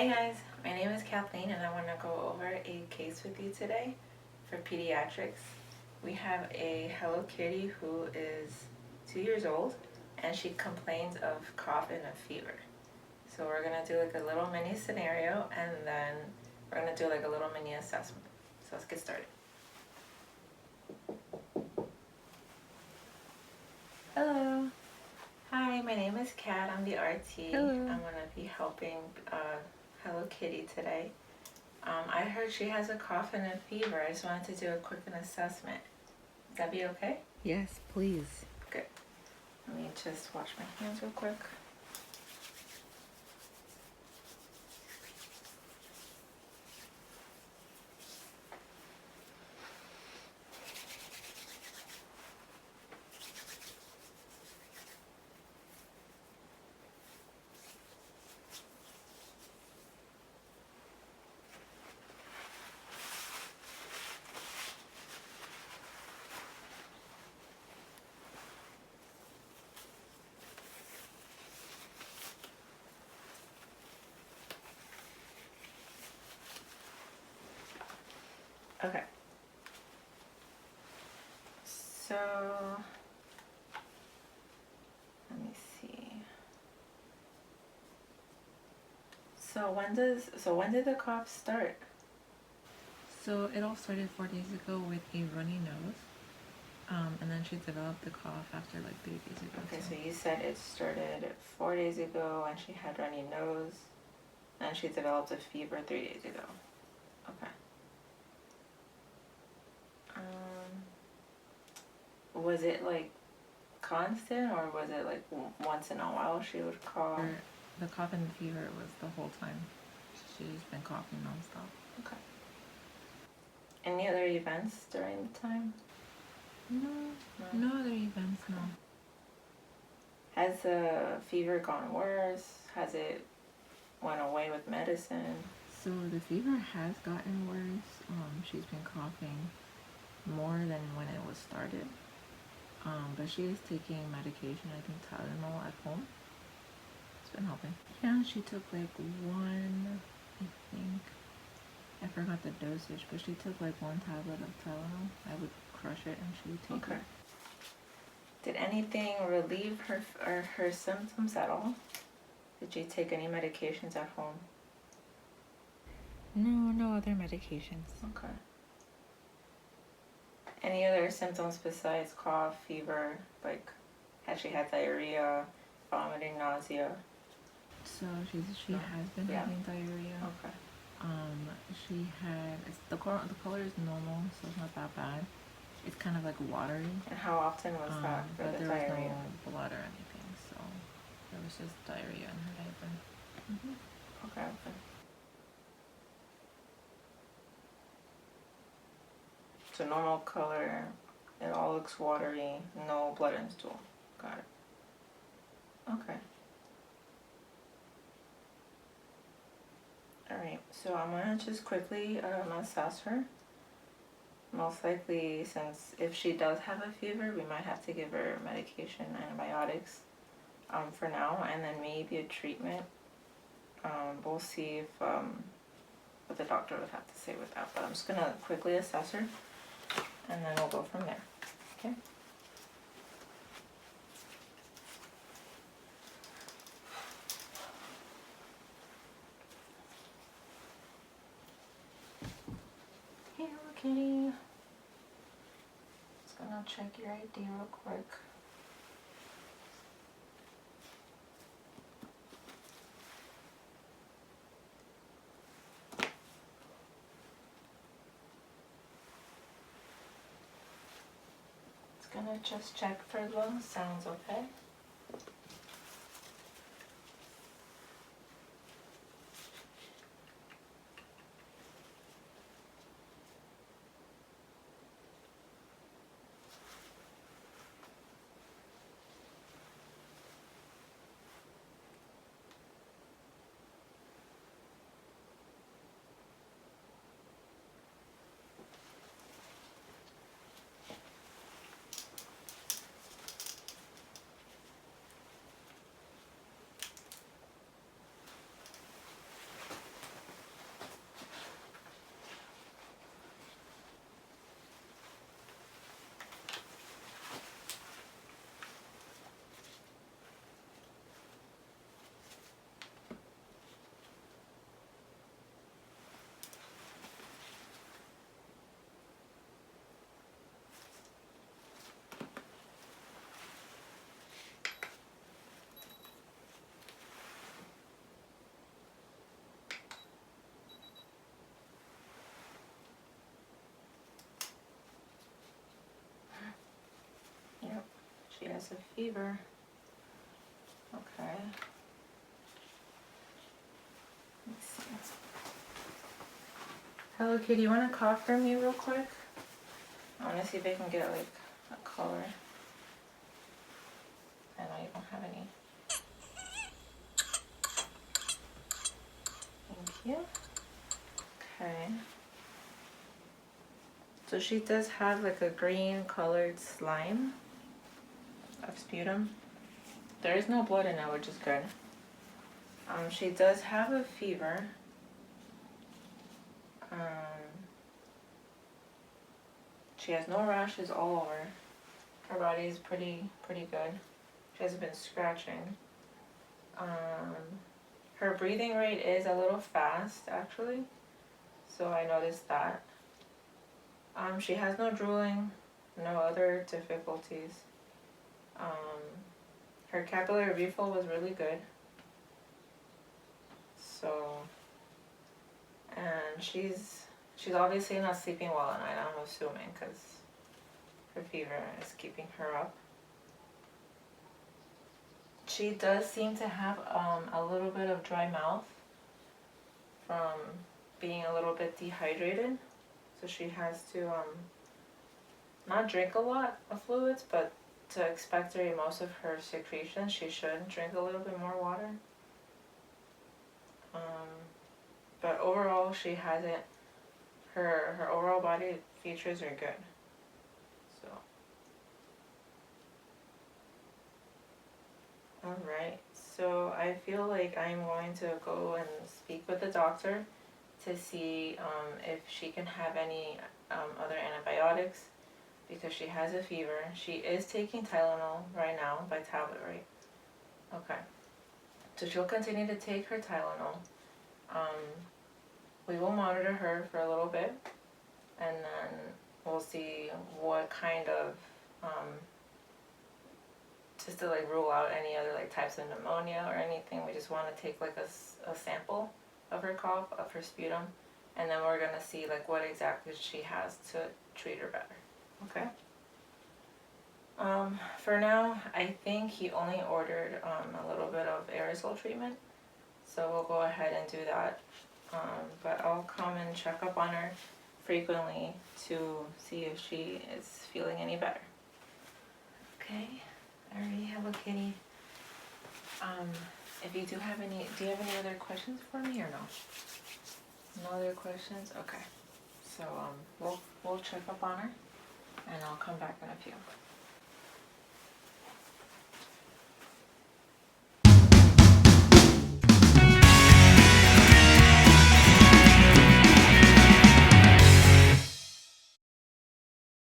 Hi guys, my name is Kathleen and I want to go over a case with you today for pediatrics. We have a Hello Kitty who is 2 years old and she complains of cough and a fever. So we're going to do like a little mini scenario and then we're going to do like a little mini assessment. So let's get started. Hello. Hi, my name is Kat. I'm the RT. Hello. I'm going to be helping Hello Kitty today. I heard she has a cough and a fever. I just wanted to do a quick assessment. Would that be okay? Yes, please. Good. Let me just wash my hands real quick. Okay. So, let me see. So when did the cough start? So it all started 4 days ago with a runny nose. And then she developed the cough after like 3 days ago. Okay, so you said it started 4 days ago and she had runny nose and she developed a fever 3 days ago. Okay. Was it like constant or was it like once in a while she would cough? The cough and the fever was the whole time. She's been coughing nonstop. Okay. Any other events during the time? No other events, no. Has the fever gone worse? Has it went away with medicine? So the fever has gotten worse. She's been coughing more than when it was started. But she is taking medication, I think Tylenol at home. It's been helping. Yeah, she took like one, I think. I forgot the dosage, but she took like one tablet of Tylenol. I would crush it and she would take it. Did anything relieve her symptoms at all? Did she take any medications at home? No other medications. Okay. Any other symptoms besides cough, fever? Like, has she had diarrhea, vomiting, nausea? So she has been having diarrhea. Okay. She had the color is normal, so it's not that bad. It's kind of like watery. And how often was that for but the there diarrhea? was no blood or anything, so there was just diarrhea in her diaper. Okay. So normal color, it all looks watery, no blood and stool. Got it. Okay. Alright, so I'm gonna just quickly assess her. Most likely, since if she does have a fever, we might have to give her medication, antibiotics for now, and then maybe a treatment. We'll see if what the doctor would have to say with that, but I'm just gonna quickly assess her and then we'll go from there. Okay. Hey, hello kitty. Just gonna check your ID real quick. Gonna just check for lung sounds, okay? has a fever. Okay. Let's see. Hello Kitty, you want to cough for me real quick? I want to see if I can get like a color. I know you don't have any. Thank you. Okay. So she does have like a green colored slime of sputum. There is no blood in it, which is good. She does have a fever. She has no rashes all over. Her body is pretty good. She hasn't been scratching. Her breathing rate is a little fast, actually. So I noticed that. She has no drooling, no other difficulties. Her capillary refill was really good. So, and she's obviously not sleeping well at night, I'm assuming, because her fever is keeping her up. She does seem to have a little bit of dry mouth from being a little bit dehydrated. So she has to not drink a lot of fluids, but to expectorate most of her secretions, she should drink a little bit more water. But overall, she hasn't. Her overall body features are good. So, all right. So I feel like I'm going to go and speak with the doctor to see if she can have any other antibiotics, because she has a fever. She is taking Tylenol right now by tablet, right? Okay. So she'll continue to take her Tylenol. We will monitor her for a little bit, and then we'll see what kind of, just to like rule out any other like types of pneumonia or anything. We just want to take like a sample of her cough, of her sputum, and then we're gonna see like what exactly she has to treat her better. Okay. For now, I think he only ordered a little bit of aerosol treatment, so we'll go ahead and do that. But I'll come and check up on her frequently to see if she is feeling any better. Okay. Alrighty, Hello Kitty. If you do you have any other questions for me or no? No other questions? Okay. So we'll check up on her, and I'll come back in a few.